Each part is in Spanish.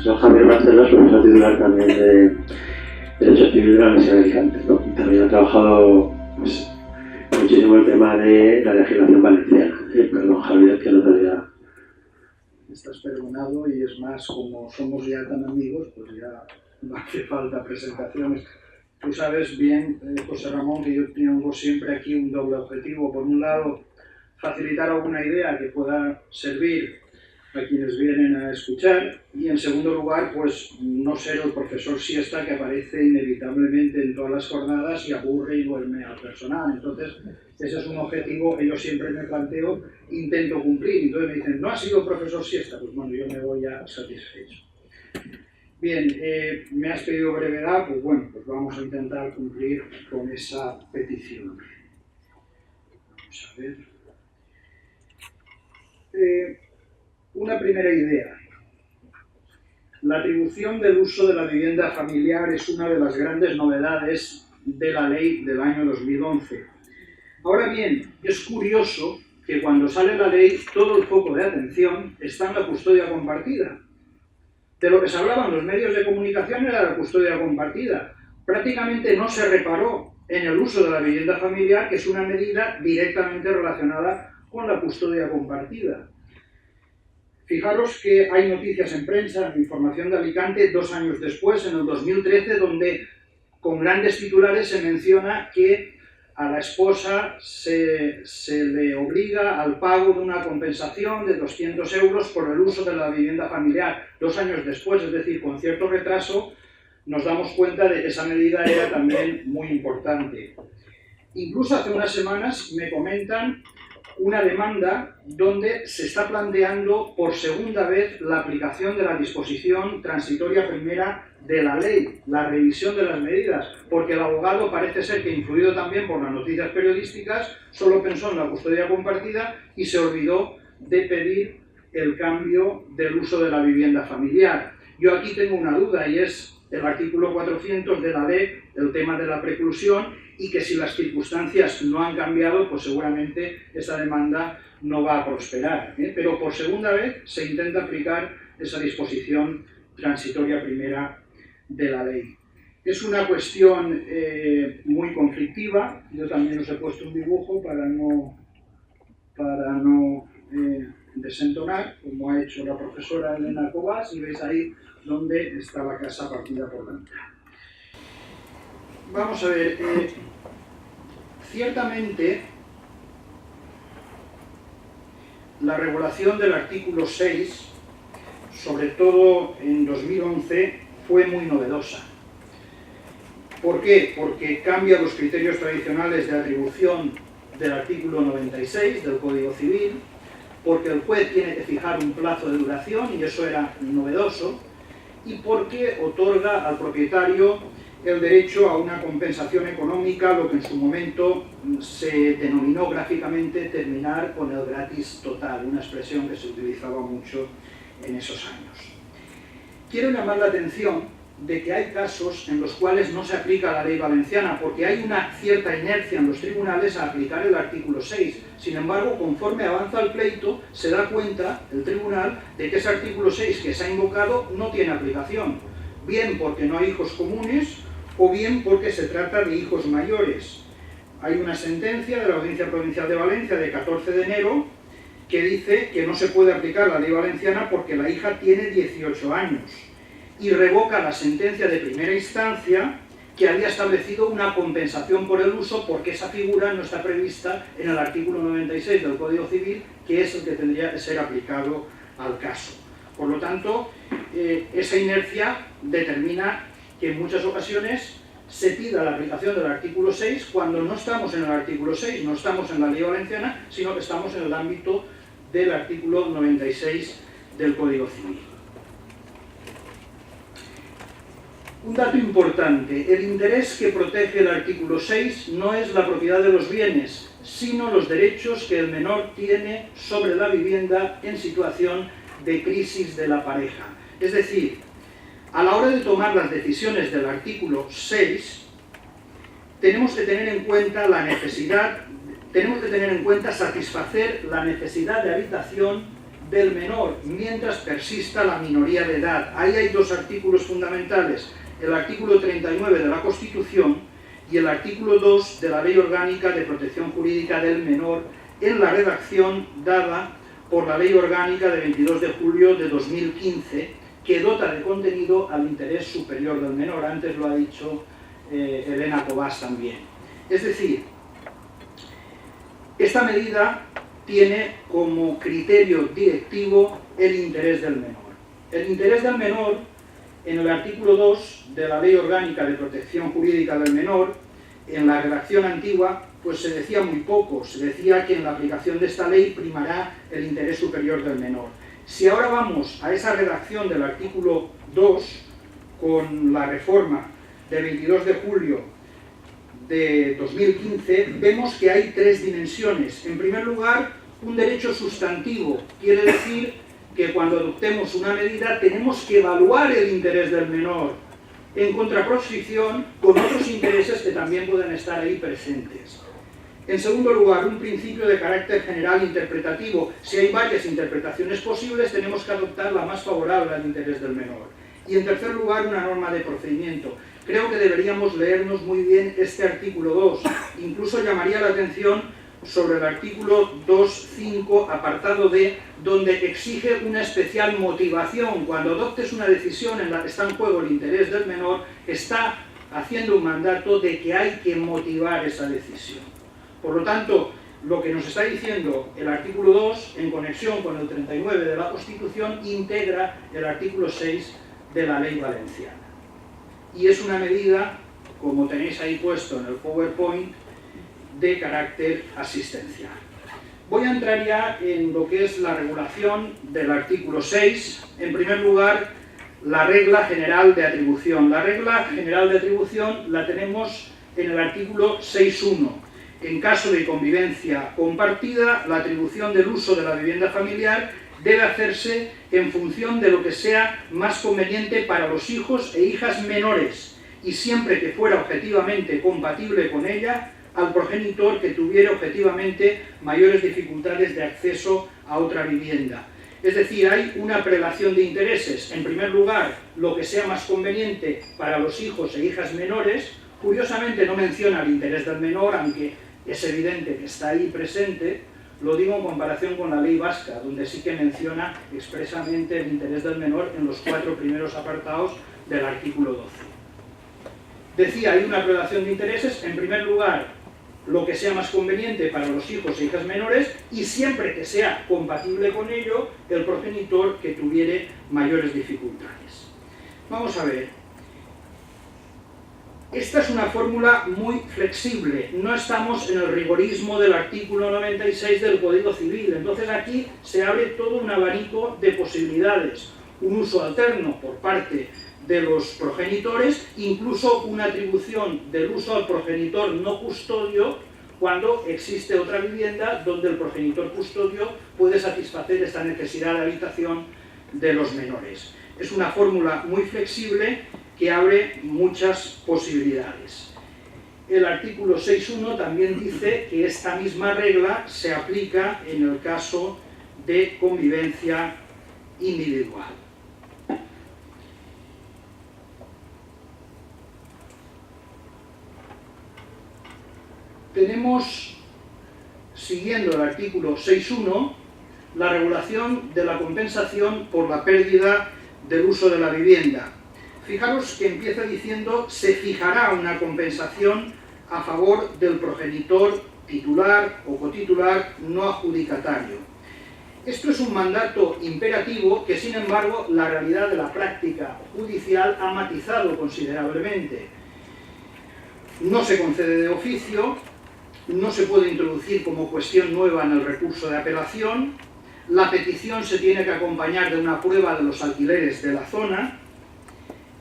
profesor Javier Barcelos, profesor titular también de Derecho Civil de la Universidad de Alicante, ¿no? También ha trabajado pues, muchísimo el tema de la legislación valenciana. Perdón, Javier, que no te había... Estás perdonado y es más, como somos ya tan amigos, pues ya no hace falta presentaciones. Tú sabes bien, José Ramón, que yo tengo siempre aquí un doble objetivo. Por un lado, facilitar alguna idea que pueda servir a quienes vienen a escuchar y en segundo lugar, pues no ser el profesor siesta que aparece inevitablemente en todas las jornadas y aburre y duerme al personal. Entonces, ese es un objetivo que yo siempre me planteo, intento cumplir. Entonces me dicen, ¿no has sido profesor siesta? Pues bueno, yo me voy ya satisfecho. Bien, me has pedido brevedad, pues bueno, pues vamos a intentar cumplir con esa petición. Vamos a ver. Una primera idea. La atribución del uso de la vivienda familiar es una de las grandes novedades de la ley del año 2011. Ahora bien, es curioso que cuando sale la ley todo el foco de atención está en la custodia compartida. De lo que se hablaba en los medios de comunicación era la custodia compartida. Prácticamente no se reparó en el uso de la vivienda familiar, que es una medida directamente relacionada con la custodia compartida. Fijaros que hay noticias en prensa, en Información de Alicante, 2 años después, en el 2013, donde con grandes titulares se menciona que a la esposa se le obliga al pago de una compensación de 200 euros por el uso de la vivienda familiar. 2 años después, es decir, con cierto retraso, nos damos cuenta de que esa medida era también muy importante. Incluso hace unas semanas me comentan una demanda donde se está planteando por segunda vez la aplicación de la disposición transitoria primera de la ley, la revisión de las medidas, porque el abogado parece ser que, influido también por las noticias periodísticas, solo pensó en la custodia compartida y se olvidó de pedir el cambio del uso de la vivienda familiar. Yo aquí tengo una duda y es el artículo 400 de la ley, el tema de la preclusión, y que si las circunstancias no han cambiado, pues seguramente esta demanda no va a prosperar. Pero por segunda vez se intenta aplicar esa disposición transitoria primera de la ley. Es una cuestión muy conflictiva. Yo también os he puesto un dibujo para no desentonar, como ha hecho la profesora Elena Cobas, y veis ahí donde está la casa partida por la mitad. Vamos a ver, ciertamente la regulación del artículo 6, sobre todo en 2011, fue muy novedosa. ¿Por qué? Porque cambia los criterios tradicionales de atribución del artículo 96 del Código Civil, porque el juez tiene que fijar un plazo de duración, y eso era novedoso, y porque otorga al propietario el derecho a una compensación económica, lo que en su momento se denominó gráficamente terminar con el gratis total, una expresión que se utilizaba mucho en esos años. Quiero llamar la atención de que hay casos en los cuales no se aplica la ley valenciana, porque hay una cierta inercia en los tribunales a aplicar el artículo 6. Sin embargo, conforme avanza el pleito, se da cuenta el tribunal de que ese artículo 6 que se ha invocado no tiene aplicación, bien porque no hay hijos comunes, o bien porque se trata de hijos mayores. Hay una sentencia de la Audiencia Provincial de Valencia de 14 de enero que dice que no se puede aplicar la ley valenciana porque la hija tiene 18 años y revoca la sentencia de primera instancia que había establecido una compensación por el uso, porque esa figura no está prevista en el artículo 96 del Código Civil, que es el que tendría que ser aplicado al caso. Por lo tanto, esa inercia determina que en muchas ocasiones se pida la aplicación del artículo 6 cuando no estamos en el artículo 6, no estamos en la ley valenciana, sino que estamos en el ámbito del artículo 96 del Código Civil. Un dato importante: el interés que protege el artículo 6 no es la propiedad de los bienes, sino los derechos que el menor tiene sobre la vivienda en situación de crisis de la pareja. Es decir, a la hora de tomar las decisiones del artículo 6, tenemos que tener en cuenta satisfacer la necesidad de habitación del menor mientras persista la minoría de edad. Ahí hay dos artículos fundamentales, el artículo 39 de la Constitución y el artículo 2 de la Ley Orgánica de Protección Jurídica del Menor, en la redacción dada por la Ley Orgánica de 22 de julio de 2015, que dota de contenido al interés superior del menor. Antes lo ha dicho Elena Cobás también. Es decir, esta medida tiene como criterio directivo el interés del menor. El interés del menor, en el artículo 2 de la Ley Orgánica de Protección Jurídica del Menor, en la redacción antigua, pues se decía muy poco, se decía que en la aplicación de esta ley primará el interés superior del menor. Si ahora vamos a esa redacción del artículo 2, con la reforma de 22 de julio de 2015, vemos que hay tres dimensiones. En primer lugar, un derecho sustantivo, quiere decir que cuando adoptemos una medida tenemos que evaluar el interés del menor, en contraposición con otros intereses que también pueden estar ahí presentes. En segundo lugar, un principio de carácter general interpretativo. Si hay varias interpretaciones posibles, tenemos que adoptar la más favorable al interés del menor. Y en tercer lugar, una norma de procedimiento. Creo que deberíamos leernos muy bien este artículo 2. Incluso llamaría la atención sobre el artículo 2.5, apartado D, donde exige una especial motivación. Cuando adoptes una decisión en la que está en juego el interés del menor, está haciendo un mandato de que hay que motivar esa decisión. Por lo tanto, lo que nos está diciendo el artículo 2, en conexión con el 39 de la Constitución, integra el artículo 6 de la Ley Valenciana. Y es una medida, como tenéis ahí puesto en el PowerPoint, de carácter asistencial. Voy a entrar ya en lo que es la regulación del artículo 6. En primer lugar, la regla general de atribución. La regla general de atribución la tenemos en el artículo 6.1. En caso de convivencia compartida, la atribución del uso de la vivienda familiar debe hacerse en función de lo que sea más conveniente para los hijos e hijas menores, y siempre que fuera objetivamente compatible con ella, al progenitor que tuviera objetivamente mayores dificultades de acceso a otra vivienda. Es decir, hay una prelación de intereses. En primer lugar, lo que sea más conveniente para los hijos e hijas menores. Curiosamente no menciona el interés del menor, aunque es evidente que está ahí presente. Lo digo en comparación con la ley vasca, donde sí que menciona expresamente el interés del menor en los 4 primeros apartados del artículo 12. Decía, hay una prelación de intereses. En primer lugar, lo que sea más conveniente para los hijos e hijas menores, y siempre que sea compatible con ello, el progenitor que tuviere mayores dificultades. Vamos a ver. Esta es una fórmula muy flexible, no estamos en el rigorismo del artículo 96 del Código Civil, entonces aquí se abre todo un abanico de posibilidades, un uso alterno por parte de los progenitores, incluso una atribución del uso al progenitor no custodio cuando existe otra vivienda donde el progenitor custodio puede satisfacer esta necesidad de habitación de los menores. Es una fórmula muy flexible que abre muchas posibilidades. El artículo 6.1 también dice que esta misma regla se aplica en el caso de convivencia individual. Tenemos, siguiendo el artículo 6.1, la regulación de la compensación por la pérdida del uso de la vivienda. Fijaros que empieza diciendo, se fijará una compensación a favor del progenitor titular o cotitular no adjudicatario. Esto es un mandato imperativo que, sin embargo, la realidad de la práctica judicial ha matizado considerablemente. No se concede de oficio, no se puede introducir como cuestión nueva en el recurso de apelación, la petición se tiene que acompañar de una prueba de los alquileres de la zona,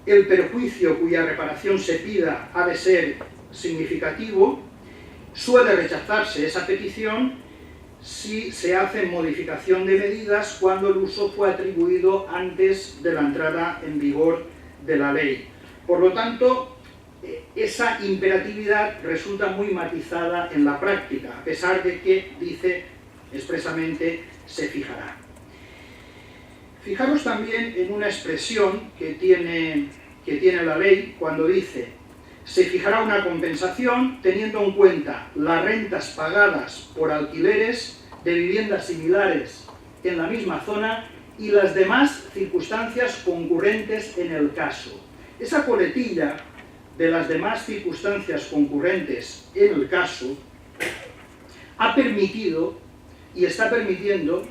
el perjuicio cuya reparación se pida ha de ser significativo, suele rechazarse esa petición si se hace modificación de medidas cuando el uso fue atribuido antes de la entrada en vigor de la ley. Por lo tanto, esa imperatividad resulta muy matizada en la práctica, a pesar de que dice expresamente se fijará. Fijaros también en una expresión que tiene la ley cuando dice: se fijará una compensación teniendo en cuenta las rentas pagadas por alquileres de viviendas similares en la misma zona y las demás circunstancias concurrentes en el caso. Esa coletilla de las demás circunstancias concurrentes en el caso ha permitido y está permitiendo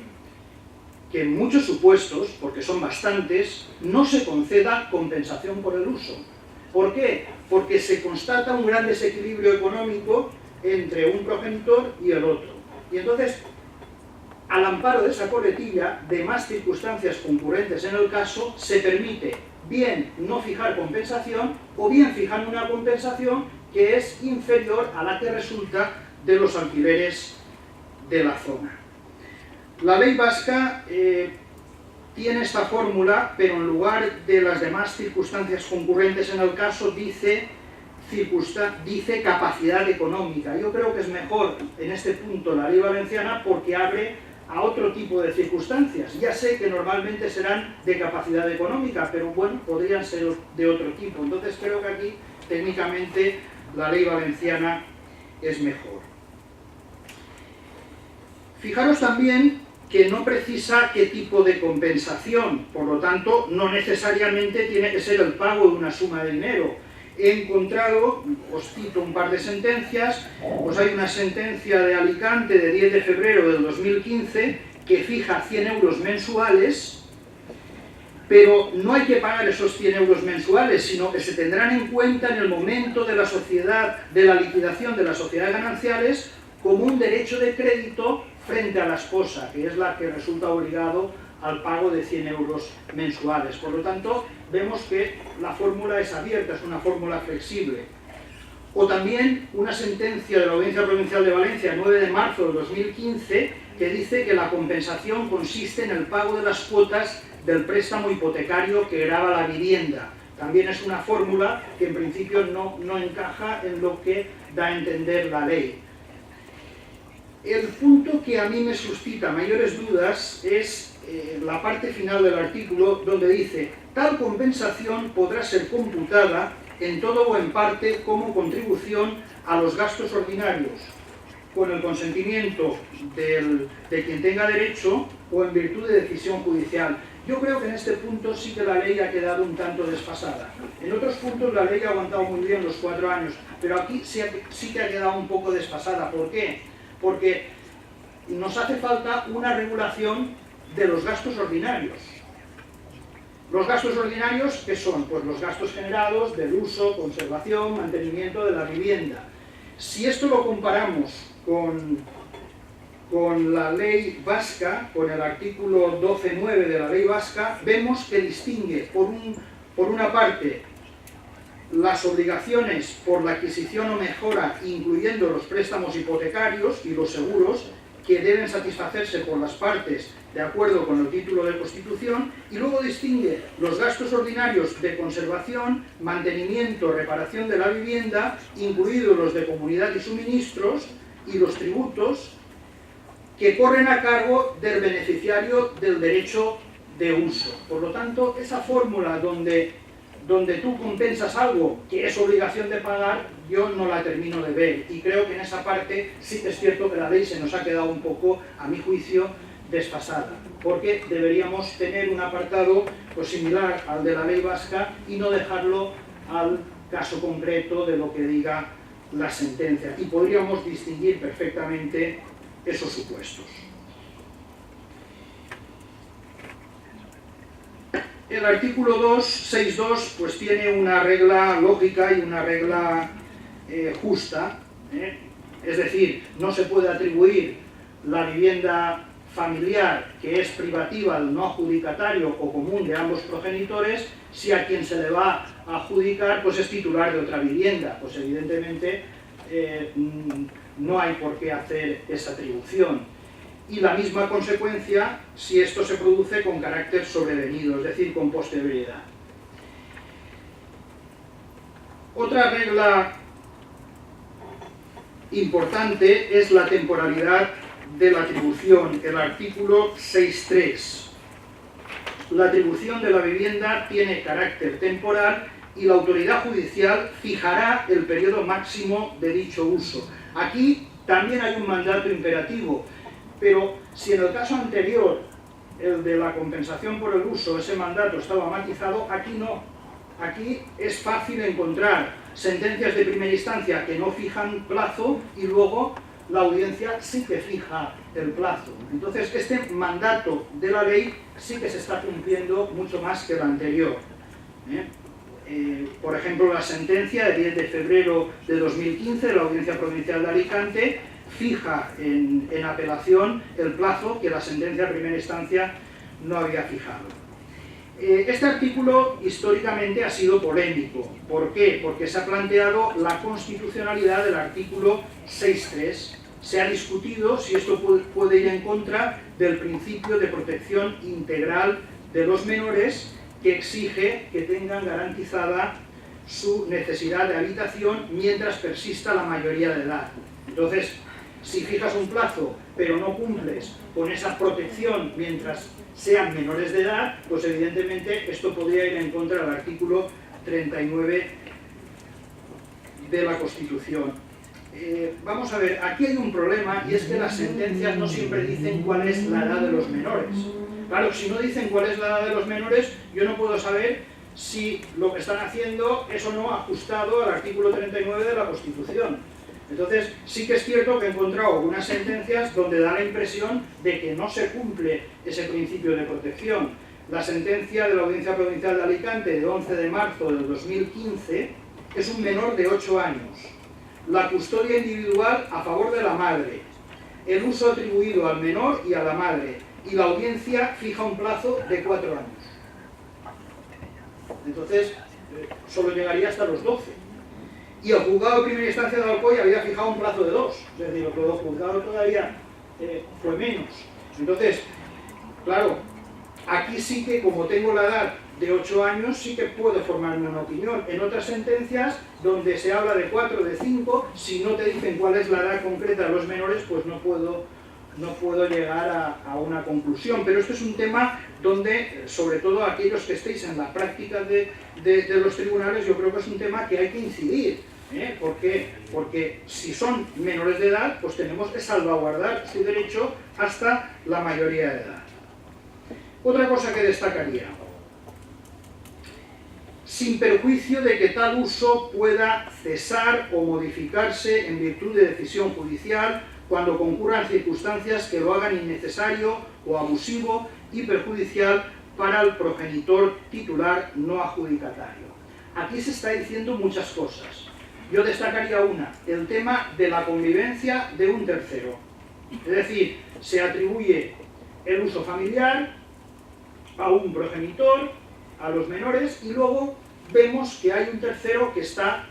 que en muchos supuestos, porque son bastantes, no se conceda compensación por el uso. ¿Por qué? Porque se constata un gran desequilibrio económico entre un progenitor y el otro. Y entonces, al amparo de esa coletilla, de más circunstancias concurrentes en el caso, se permite bien no fijar compensación o bien fijar una compensación que es inferior a la que resulta de los alquileres de la zona. La ley vasca tiene esta fórmula, pero en lugar de las demás circunstancias concurrentes en el caso, dice capacidad económica. Yo creo que es mejor en este punto la ley valenciana porque abre a otro tipo de circunstancias. Ya sé que normalmente serán de capacidad económica, pero bueno, podrían ser de otro tipo. Entonces creo que aquí técnicamente la ley valenciana es mejor. Fijaros también que no precisa qué tipo de compensación, por lo tanto, no necesariamente tiene que ser el pago de una suma de dinero. He encontrado, os cito un par de sentencias, pues hay una sentencia de Alicante de 10 de febrero del 2015 que fija 100 euros mensuales, pero no hay que pagar esos 100 euros mensuales, sino que se tendrán en cuenta en el momento de la liquidación de las sociedades gananciales como un derecho de crédito frente a la esposa, que es la que resulta obligado al pago de 100 euros mensuales. Por lo tanto, vemos que la fórmula es abierta, es una fórmula flexible. O también una sentencia de la Audiencia Provincial de Valencia, 9 de marzo de 2015, que dice que la compensación consiste en el pago de las cuotas del préstamo hipotecario que grava la vivienda. También es una fórmula que en principio no encaja en lo que da a entender la ley. El punto que a mí me suscita mayores dudas es la parte final del artículo, donde dice: tal compensación podrá ser computada en todo o en parte como contribución a los gastos ordinarios, con el consentimiento de quien tenga derecho o en virtud de decisión judicial. Yo creo que en este punto sí que la ley ha quedado un tanto desfasada. En otros puntos la ley ha aguantado muy bien los 4 años, pero aquí sí que ha quedado un poco desfasada. ¿Por qué? Porque nos hace falta una regulación de los gastos ordinarios. Los gastos ordinarios, ¿qué son? Pues los gastos generados del uso, conservación, mantenimiento de la vivienda. Si esto lo comparamos con la ley vasca, con el artículo 12.9 de la ley vasca, vemos que distingue por una parte las obligaciones por la adquisición o mejora, incluyendo los préstamos hipotecarios y los seguros, que deben satisfacerse por las partes de acuerdo con el título de constitución, y luego distingue los gastos ordinarios de conservación, mantenimiento, reparación de la vivienda, incluidos los de comunidad y suministros, y los tributos que corren a cargo del beneficiario del derecho de uso. Por lo tanto, esa fórmula donde tú compensas algo que es obligación de pagar, yo no la termino de ver, y creo que en esa parte sí que es cierto que la ley se nos ha quedado un poco, a mi juicio, desfasada, porque deberíamos tener un apartado pues similar al de la ley vasca y no dejarlo al caso concreto de lo que diga la sentencia, y podríamos distinguir perfectamente esos supuestos. El artículo 6.2 pues tiene una regla lógica y una regla justa, es decir, no se puede atribuir la vivienda familiar que es privativa al no adjudicatario o común de ambos progenitores si a quien se le va a adjudicar pues es titular de otra vivienda. Pues evidentemente no hay por qué hacer esa atribución. Y la misma consecuencia si esto se produce con carácter sobrevenido, es decir, con posterioridad. Otra regla importante es la temporalidad de la atribución, el artículo 6.3. la atribución de la vivienda tiene carácter temporal y la autoridad judicial fijará el periodo máximo de dicho uso. Aquí también hay un mandato imperativo, pero si en el caso anterior, el de la compensación por el uso, ese mandato estaba matizado, aquí no. Aquí es fácil encontrar sentencias de primera instancia que no fijan plazo y luego la audiencia sí que fija el plazo. Entonces, este mandato de la ley sí que se está cumpliendo mucho más que el anterior. Por ejemplo, la sentencia de 10 de febrero de 2015 de la Audiencia Provincial de Alicante fija en apelación el plazo que la sentencia de primera instancia no había fijado. Este artículo históricamente ha sido polémico. ¿Por qué? Porque se ha planteado la constitucionalidad del artículo 6.3. Se ha discutido si esto puede ir en contra del principio de protección integral de los menores, que exige que tengan garantizada su necesidad de habitación mientras persista la mayoría de edad. Entonces, si fijas un plazo pero no cumples con esa protección mientras sean menores de edad, pues evidentemente esto podría ir en contra del artículo 39 de la Constitución. Vamos a ver, aquí hay un problema, y es que las sentencias no siempre dicen cuál es la edad de los menores. Claro, si no dicen cuál es la edad de los menores, yo no puedo saber si lo que están haciendo es o no ajustado al artículo 39 de la Constitución. Entonces, sí que es cierto que he encontrado algunas sentencias donde da la impresión de que no se cumple ese principio de protección. La sentencia de la Audiencia Provincial de Alicante de 11 de marzo del 2015 es un menor de 8 años. La custodia individual a favor de la madre, el uso atribuido al menor y a la madre, y la audiencia fija un plazo de 4 años. Entonces, solo llegaría hasta los 12. Y el juzgado de primera instancia de Alcoy había fijado un plazo de 2. Es decir, el juzgado todavía fue menos. Entonces, claro, aquí sí que, como tengo la edad de 8 años, sí que puedo formarme una opinión. En otras sentencias, donde se habla de 4, de 5, si no te dicen cuál es la edad concreta de los menores, pues no puedo llegar a una conclusión. Pero esto es un tema donde, sobre todo aquellos que estéis en la práctica de los tribunales, yo creo que es un tema que hay que incidir. ¿Por qué? Porque si son menores de edad, pues tenemos que salvaguardar su derecho hasta la mayoría de edad. Otra cosa que destacaría: sin perjuicio de que tal uso pueda cesar o modificarse en virtud de decisión judicial cuando concurran circunstancias que lo hagan innecesario o abusivo y perjudicial para el progenitor titular no adjudicatario. Aquí se está diciendo muchas cosas. Yo destacaría una, el tema de la convivencia de un tercero. Es decir, se atribuye el uso familiar a un progenitor, a los menores, y luego vemos que hay un tercero que está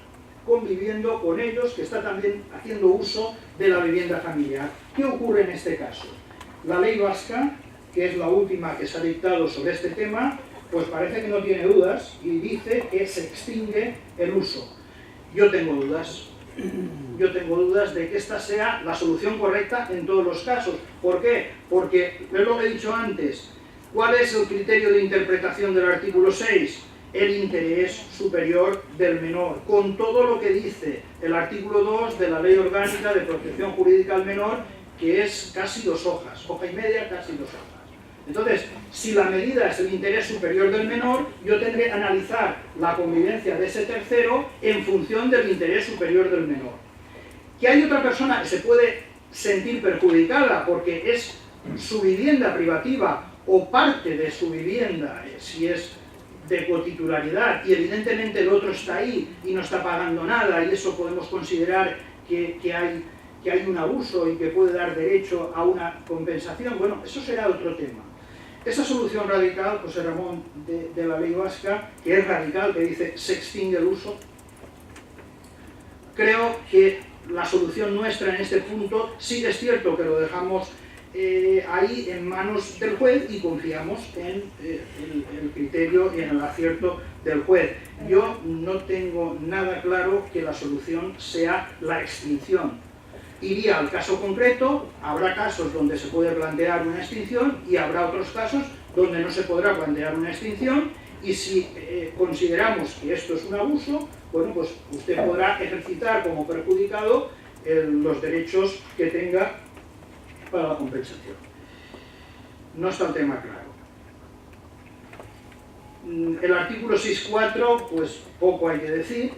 conviviendo con ellos, que está también haciendo uso de la vivienda familiar. ¿Qué ocurre en este caso? La ley vasca, que es la última que se ha dictado sobre este tema, pues parece que no tiene dudas y dice que se extingue el uso. Yo tengo dudas de que esta sea la solución correcta en todos los casos. ¿Por qué? Porque, es lo que he dicho antes, ¿cuál es el criterio de interpretación del artículo 6? El interés superior del menor, con todo lo que dice el artículo 2 de la Ley Orgánica de Protección Jurídica al Menor, que es casi 2 hojas, hoja y media, casi 2 hojas. Entonces, si la medida es el interés superior del menor, yo tendré que analizar la convivencia de ese tercero en función del interés superior del menor. Que hay otra persona que se puede sentir perjudicada porque es su vivienda privativa o parte de su vivienda, si es de cotitularidad, y evidentemente el otro está ahí y no está pagando nada, y eso podemos considerar que hay un abuso y que puede dar derecho a una compensación. Bueno, eso será otro tema. Esa solución radical, José Ramón, de la ley vasca, que es radical, que dice se extingue el uso, creo que la solución nuestra en este punto sí es cierto que lo dejamos ahí en manos del juez y confiamos en el criterio y en el acierto del juez. Yo no tengo nada claro que la solución sea la extinción. Iría al caso concreto, habrá casos donde se puede plantear una extinción y habrá otros casos donde no se podrá plantear una extinción, y si consideramos que esto es un abuso, bueno, pues usted podrá ejercitar como perjudicado los derechos que tenga para la compensación. No está el tema claro. El artículo 6.4, pues poco hay que decir.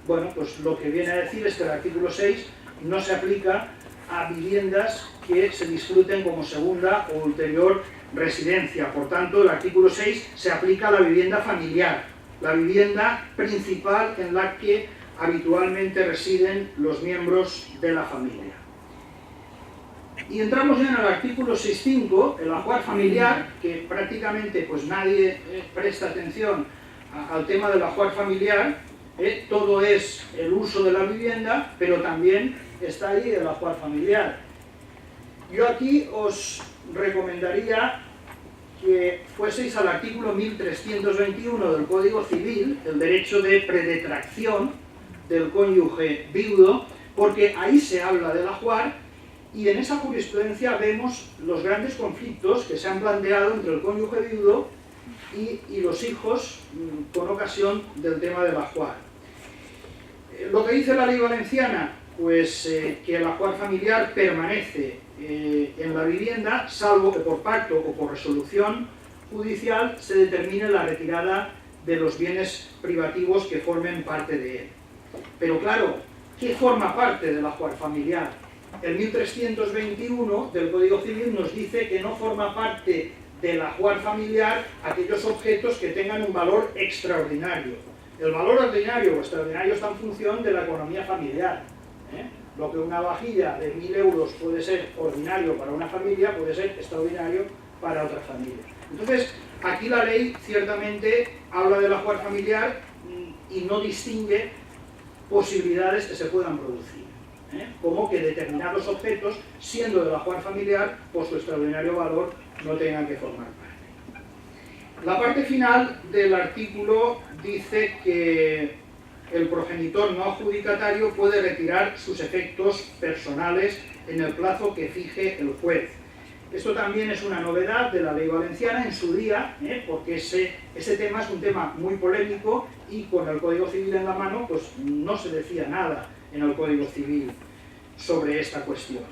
Bueno, pues lo que viene a decir es que el artículo 6 no se aplica a viviendas que se disfruten como segunda o ulterior residencia. Por tanto, el artículo 6 se aplica a la vivienda familiar, la vivienda principal en la que habitualmente residen los miembros de la familia. Y entramos ya en el artículo 6.5, el ajuar familiar, que prácticamente pues nadie presta atención al tema del ajuar familiar. Todo es el uso de la vivienda, pero también está ahí el ajuar familiar. Yo aquí os recomendaría que fueseis al artículo 1321 del Código Civil, el derecho de predetracción del cónyuge viudo, porque ahí se habla del ajuar, y en esa jurisprudencia vemos los grandes conflictos que se han planteado entre el cónyuge viudo y los hijos con ocasión del tema del ajuar. Lo que dice la ley valenciana, pues que el ajuar familiar permanece en la vivienda, salvo que por pacto o por resolución judicial se determine la retirada de los bienes privativos que formen parte de él. Pero claro, ¿qué forma parte del ajuar familiar? El 1321 del Código Civil nos dice que no forma parte del ajuar familiar aquellos objetos que tengan un valor extraordinario. El valor ordinario o extraordinario está en función de la economía familiar. Lo que una vajilla de 1.000 euros puede ser ordinario para una familia, puede ser extraordinario para otra familia. Entonces, aquí la ley ciertamente habla del ajuar familiar y no distingue posibilidades que se puedan producir. Como que determinados objetos, siendo del ajuar familiar, por su extraordinario valor, no tengan que formar parte. La parte final del artículo dice que el progenitor no adjudicatario puede retirar sus efectos personales en el plazo que fije el juez. Esto también es una novedad de la ley valenciana en su día, porque ese tema es un tema muy polémico y con el Código Civil en la mano pues no se decía nada en el Código Civil sobre esta cuestión.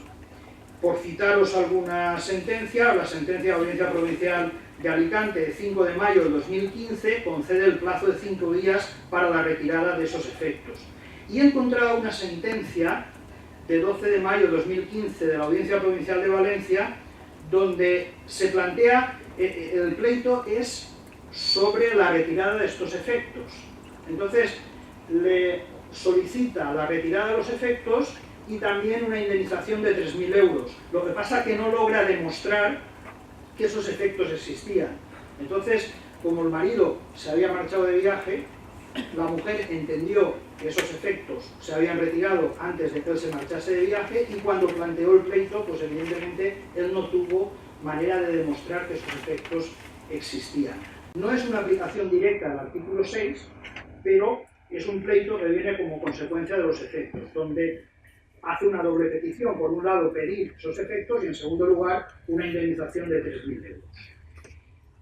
Por citaros alguna sentencia, la sentencia de la Audiencia Provincial de Alicante de 5 de mayo de 2015 concede el plazo de 5 días para la retirada de esos efectos. Y he encontrado una sentencia de 12 de mayo de 2015 de la Audiencia Provincial de Valencia donde se plantea, el pleito es sobre la retirada de estos efectos. Entonces, le solicita la retirada de los efectos y también una indemnización de 3.000 euros. Lo que pasa es que no logra demostrar que esos efectos existían. Entonces, como el marido se había marchado de viaje, la mujer entendió que esos efectos se habían retirado antes de que él se marchase de viaje y cuando planteó el pleito, pues evidentemente él no tuvo manera de demostrar que esos efectos existían. No es una aplicación directa del artículo 6, pero es un pleito que viene como consecuencia de los efectos, donde hace una doble petición. Por un lado, pedir esos efectos y, en segundo lugar, una indemnización de 3.000 euros.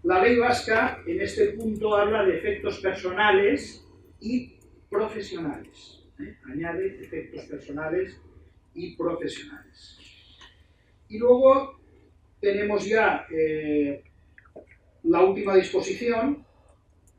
La ley vasca, en este punto, habla de efectos personales y profesionales. Añade efectos personales y profesionales. Y luego tenemos ya la última disposición,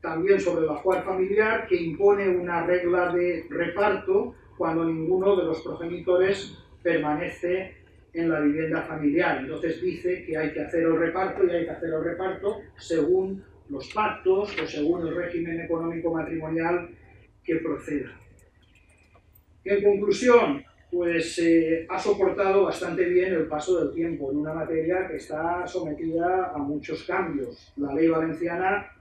también sobre el ajuar familiar, que impone una regla de reparto cuando ninguno de los progenitores permanece en la vivienda familiar. Entonces dice que hay que hacer el reparto y hay que hacer el reparto según los pactos o según el régimen económico matrimonial que proceda. En conclusión, pues ha soportado bastante bien el paso del tiempo en una materia que está sometida a muchos cambios. La ley valenciana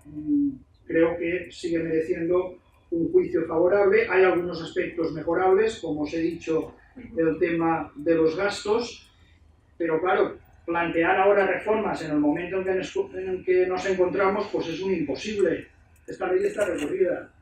creo que sigue mereciendo un juicio favorable. Hay algunos aspectos mejorables, como os he dicho, el tema de los gastos, pero claro, plantear ahora reformas en el momento en que nos encontramos, pues es un imposible. Esta ley está recurrida.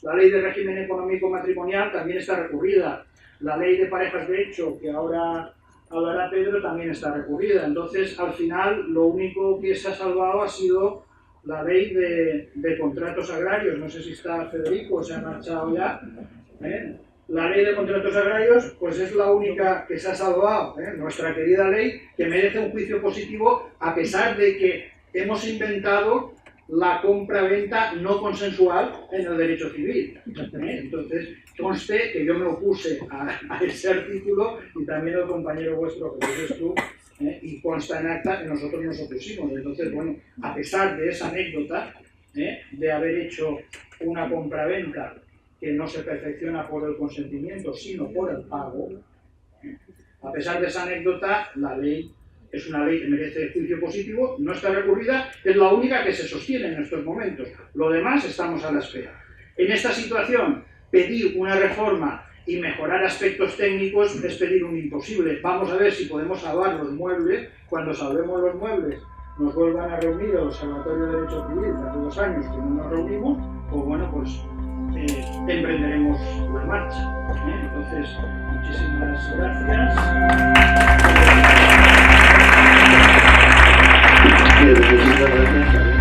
La ley de régimen económico matrimonial también está recurrida. La ley de parejas de hecho, que ahora hablará Pedro, también está recurrida. Entonces, al final, lo único que se ha salvado ha sido la ley de contratos agrarios. No sé si está Federico o se ha marchado ya. La ley de contratos agrarios, pues es la única que se ha salvado, nuestra querida ley, que merece un juicio positivo a pesar de que hemos inventado la compra-venta no consensual en el derecho civil. Entonces, conste que yo me opuse a ese artículo y también el compañero vuestro, que eres tú, y consta en acta que nosotros nos opusimos. Entonces, bueno, a pesar de esa anécdota de haber hecho una compra-venta que no se perfecciona por el consentimiento, sino por el pago, a pesar de esa anécdota, la ley es una ley que merece juicio positivo, no está recurrida, es la única que se sostiene en estos momentos. Lo demás estamos a la espera. En esta situación, pedir una reforma y mejorar aspectos técnicos es pedir un imposible. Vamos a ver si podemos salvar los muebles. Cuando salvemos los muebles, nos vuelvan a reunir el Observatorio de Derecho Civil, que hace 2 años que no nos reunimos, pues bueno, pues emprenderemos la marcha. Entonces, muchísimas gracias. Muchísimas gracias.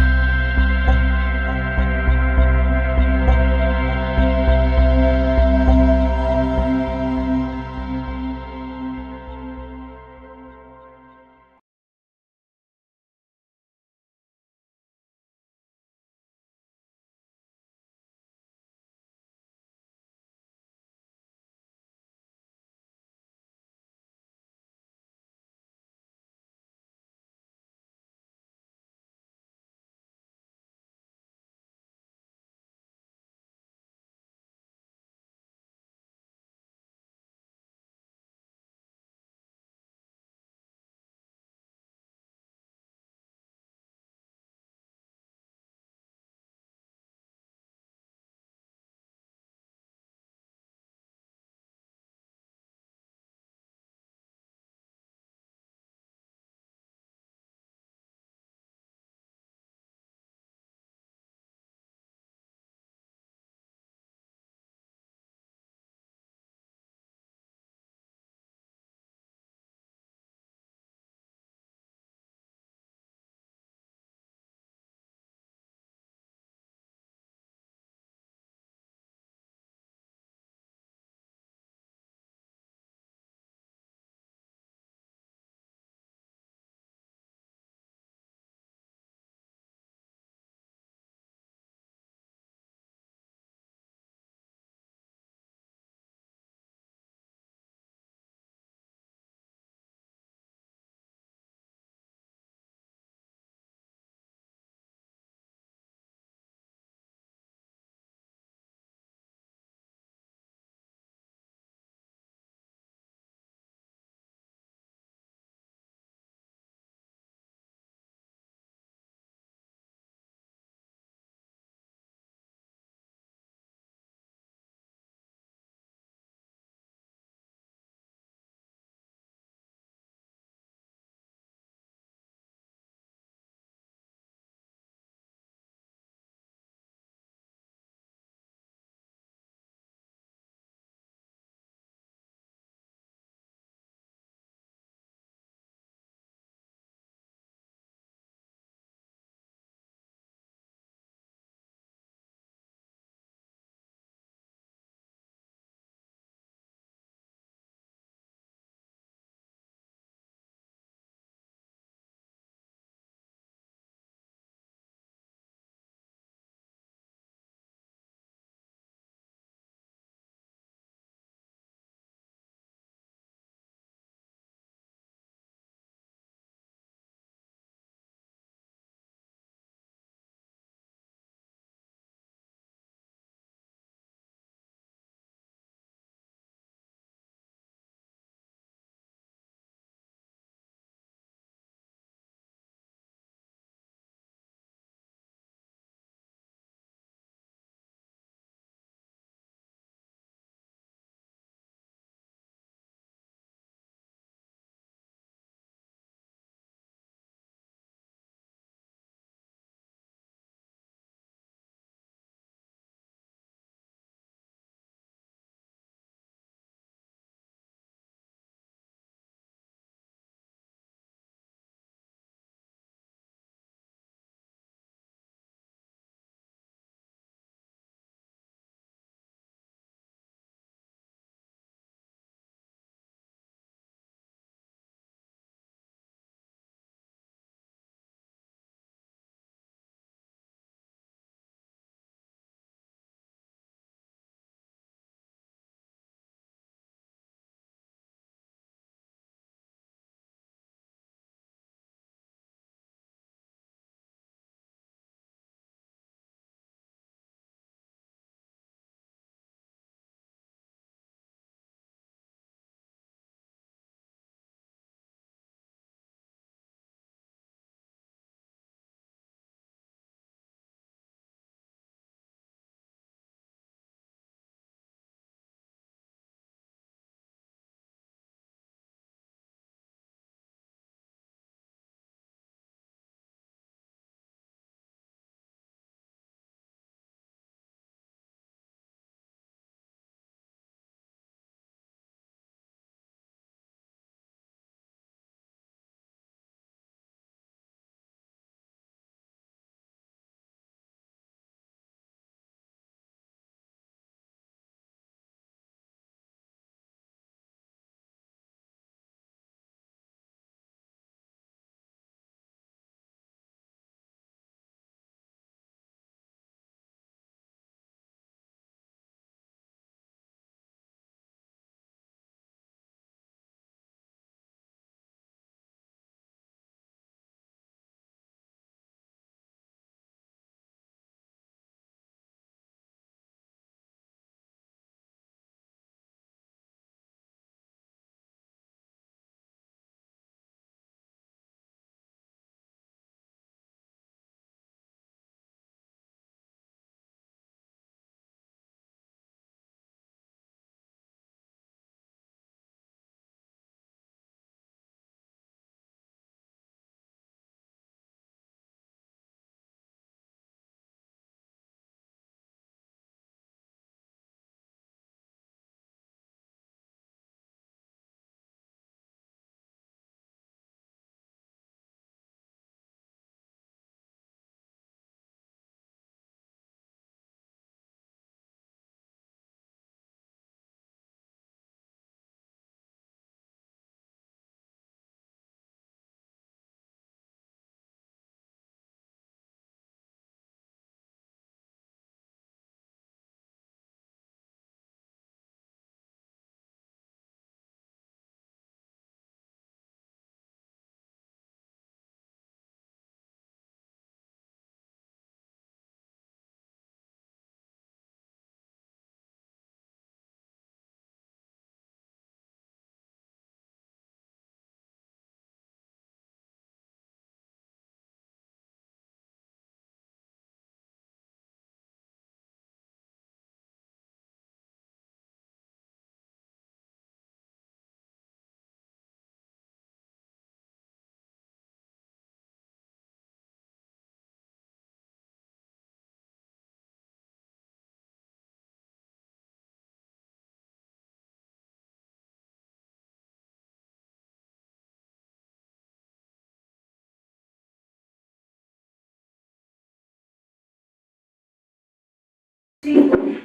Sí.